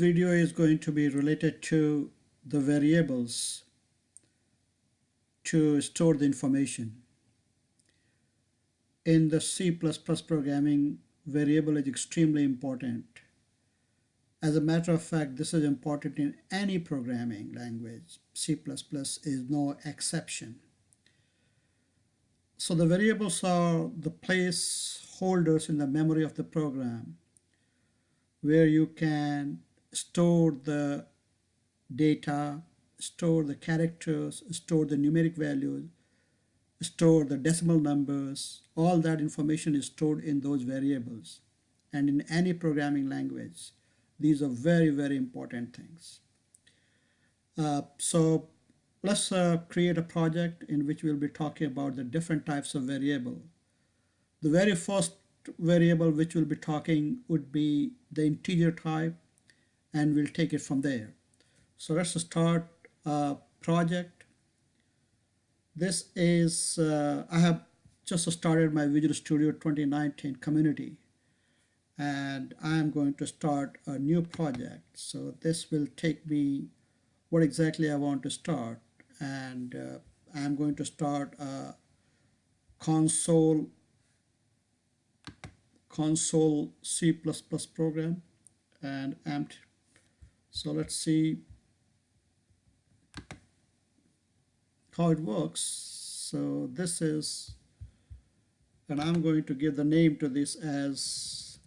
video is going to be related to the variables to store the information. In the C++ programming, variable is extremely important. As a matter of fact, this is important in any programming language. C++ is no exception. So the variables are the placeholders in the memory of the program where you can store the data, store the characters, store the numeric values, store the decimal numbers. All that information is stored in those variables. And in any programming language, these are very, very important things. So let's create a project in which we'll be talking about the different types of variable. The very first variable which we'll be talking would be the integer type, and we'll take it from there. So let's start a project. This is, I have just started my Visual Studio 2019 community, and I'm going to start a new project. So this will take me what exactly I want to start, and I'm going to start a console C++ program and empty. So let's see how it works. So this is, and I'm going to give the name to this as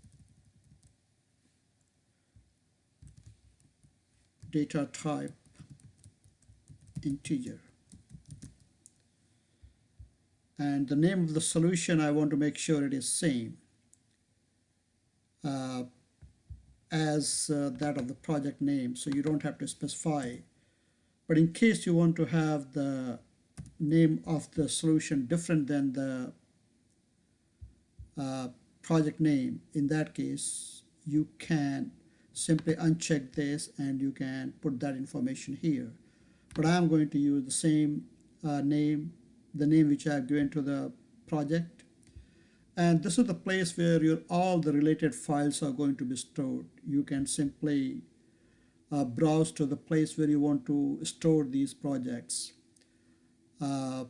data type integer. And the name of the solution, I want to make sure it is same as that of the project name, so you don't have to specify. But in case you want to have the name of the solution different than the project name, in that case you can simply uncheck this and you can put that information here. But I'm going to use the same name, the name which I have given to the project. And this is the place where all the related files are going to be stored. You can simply browse to the place where you want to store these projects. But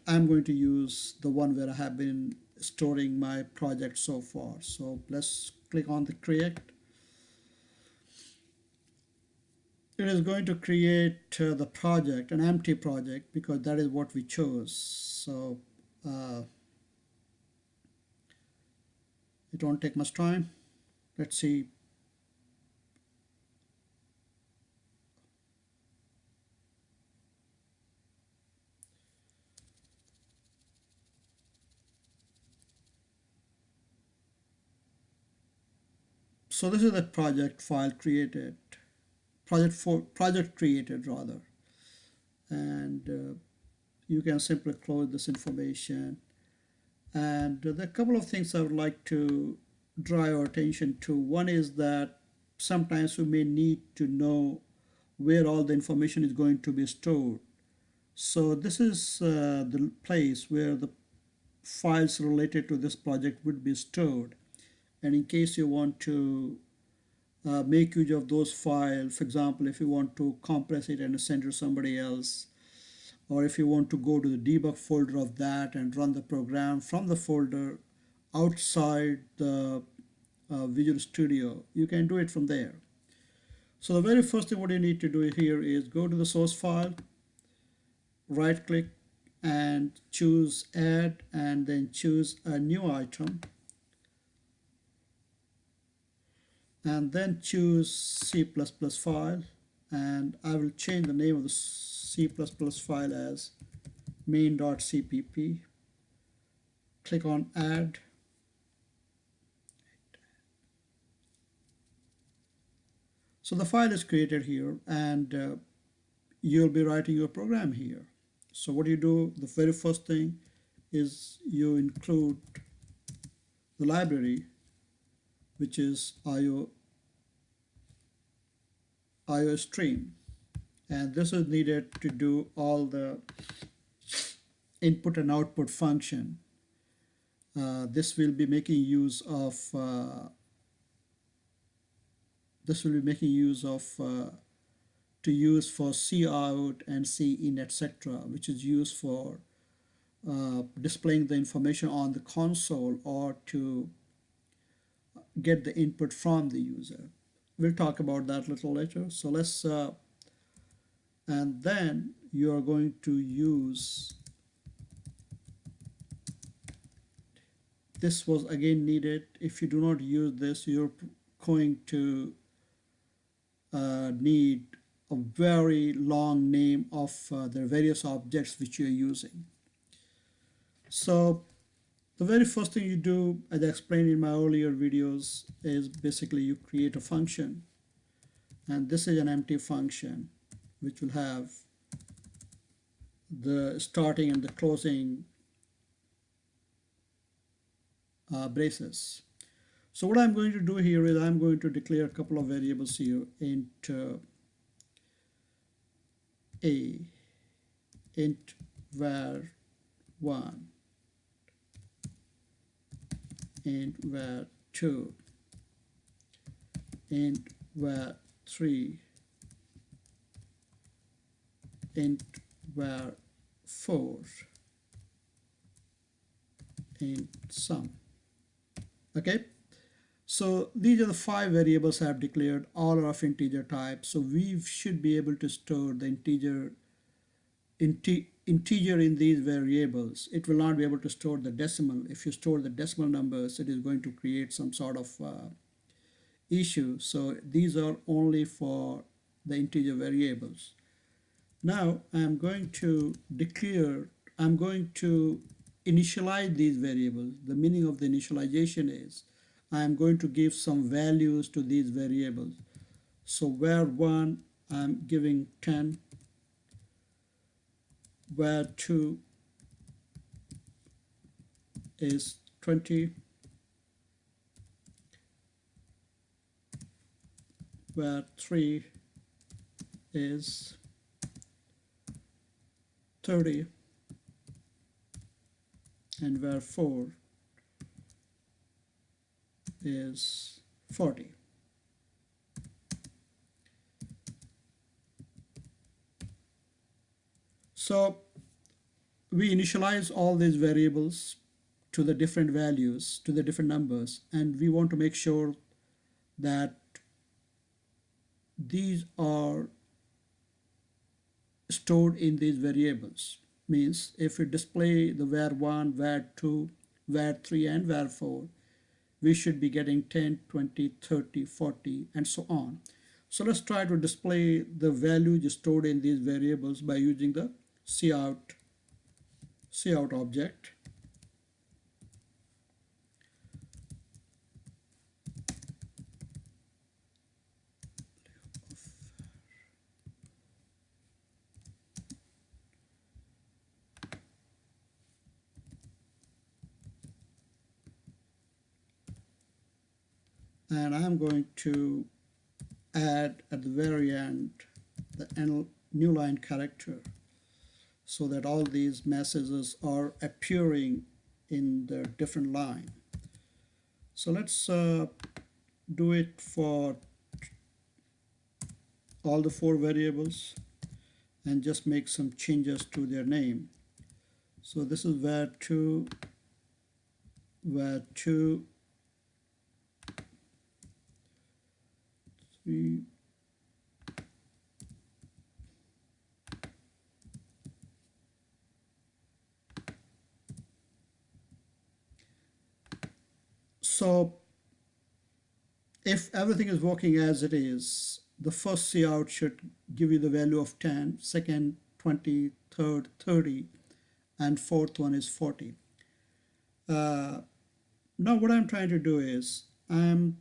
I'm going to use the one where I have been storing my project so far. So let's click on the create. It is going to create the project, an empty project, because that is what we chose. So it won't take much time. Let's see. So this is the project file created, project created rather, and you can simply close this information. And there are a couple of things I would like to draw your attention to. One is that sometimes we may need to know where all the information is going to be stored. So this is the place where the files related to this project would be stored. And in case you want to make use of those files, for example, if you want to compress it and send it to somebody else, or if you want to go to the debug folder of that and run the program from the folder outside the Visual Studio, you can do it from there. So the very first thing what you need to do here is go to the source file, right click and choose add, and then choose a new item, and then choose C++ file, and I will change the name of the C++ file as main.cpp. Click on add. So the file is created here, and you'll be writing your program here. So what you do, the very first thing is you include the library, which is IOStream, and this is needed to do all the input and output function. This will be making use of this will be making use of to use for cout and cin, etc., which is used for displaying the information on the console or to get the input from the user. We'll talk about that a little later. So let's and then you are going to use, this was again needed. If you do not use this, you're going to need a very long name of the various objects which you're using. So the very first thing you do, as I explained in my earlier videos, is basically you create a function, and this is an empty function which will have the starting and the closing braces. So what I'm going to do here is I'm going to declare a couple of variables here, int a, int var1, int var2, int var3, int var4, int sum. Okay, so these are the 5 variables I have declared, all are of integer type. So we should be able to store the integer in these variables. It will not be able to store the decimal. If you store the decimal numbers, it is going to create some sort of issue. So these are only for the integer variables. Now I'm going to initialize these variables. The meaning of the initialization is I'm going to give some values to these variables. So var1 I'm giving 10, var2 is 20, var3 is 30, and var4 is 40. So we initialize all these variables to the different values, to the different numbers, and we want to make sure that these are stored in these variables. Means if we display the var1, var2, var3, and var4, we should be getting 10, 20, 30, 40, and so on. So let's try to display the values stored in these variables by using the cout object. And I'm going to add at the very end the new line character so that all these messages are appearing in the different line. So let's do it for all the 4 variables and just make some changes to their name. So this is var2, var2, 3, so if everything is working as it is, the first cout should give you the value of 10, second 20, third 30, and fourth one is 40. Now what I'm trying to do is I'm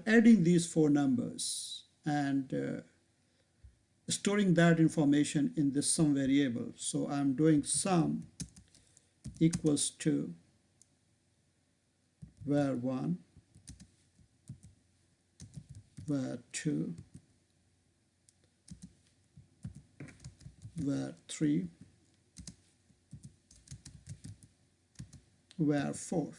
adding these 4 numbers and storing that information in this sum variable. So I'm doing sum equals to var1, var2, var3, var4.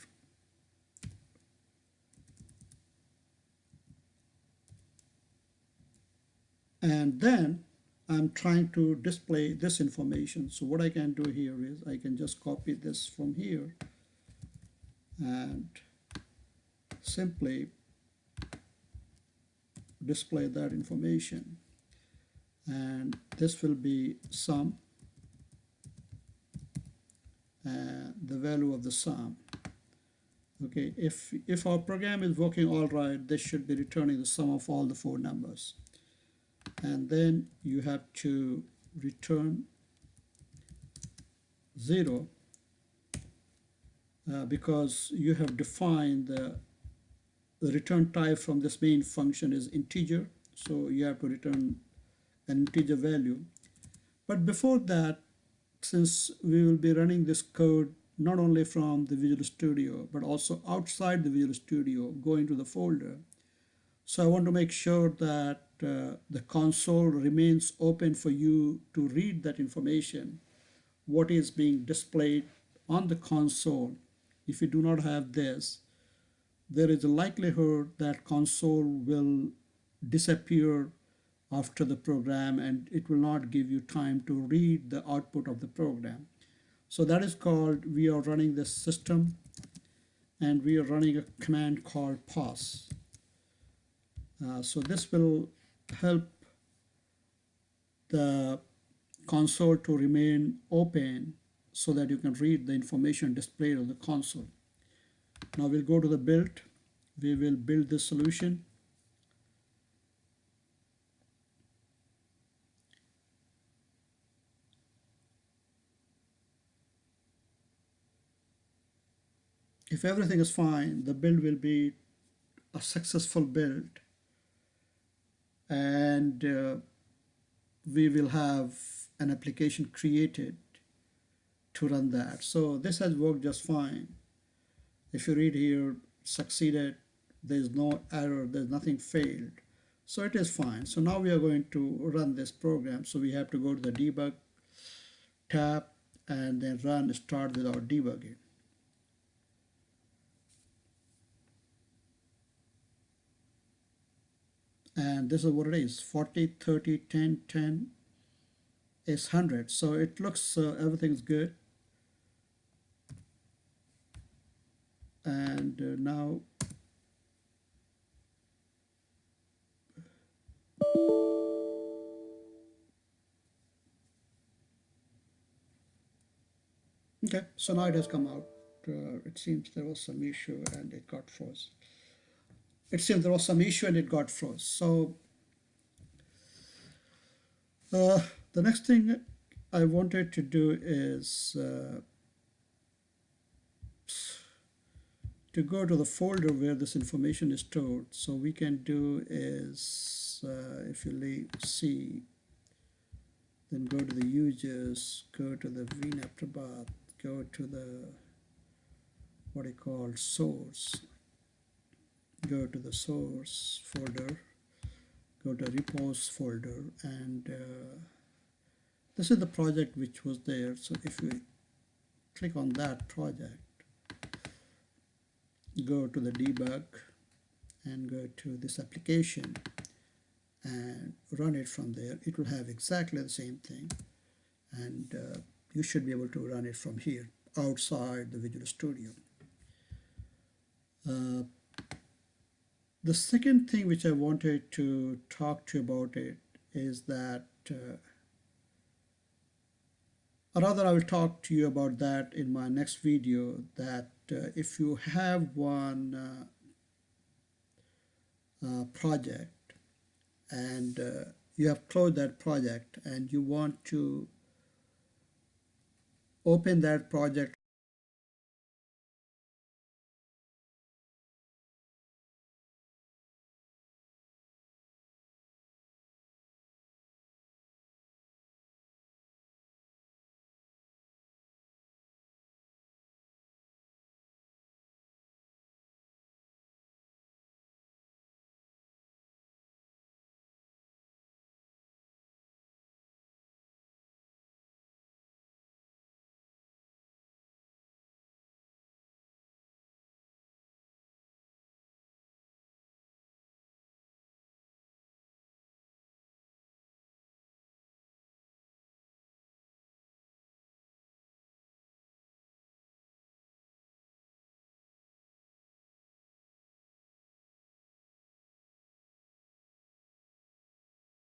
And then I'm trying to display this information. So what I can do here is I can just copy this from here and simply display that information. And this will be sum, and the value of the sum. Okay, if our program is working all right, this should be returning the sum of all the four numbers. And then you have to return 0 because you have defined the return type from this main function is integer, so you have to return an integer value. But before that, since we will be running this code not only from the Visual Studio but also outside the Visual Studio, going to the folder, so I want to make sure that the console remains open for you to read that information, what is being displayed on the console. If you do not have this, there is a likelihood that console will disappear after the program and it will not give you time to read the output of the program. So that is called, we are running this system and we are running a command called pause. So this will help the console to remain open so that you can read the information displayed on the console. Now we'll go to the build. We will build this solution. If everything is fine, the build will be a successful build, and we will have an application created to run that. So this has worked just fine. If you read here, succeeded, there's no error, there's nothing failed. So it is fine. So now we are going to run this program. So we have to go to the debug tab and then run start without debugging. And this is what it is, 40, 30, 10, 10 is 100. So it looks, everything's good. And now okay, so now it has come out. It seems there was some issue and it got froze. It seems there was some issue and it got froze. So the next thing I wanted to do is to go to the folder where this information is stored. So we can do is if you leave C, then go to the users, go to the VNAPTOBAT, go to the what I call source, go to the source folder, go to repos folder, and this is the project which was there. So if you click on that project, go to the debug and go to this application and run it from there, it will have exactly the same thing, and you should be able to run it from here outside the Visual Studio. The second thing which I wanted to talk to you about it is that, or rather I will talk to you about that in my next video, that if you have one project and you have closed that project and you want to open that project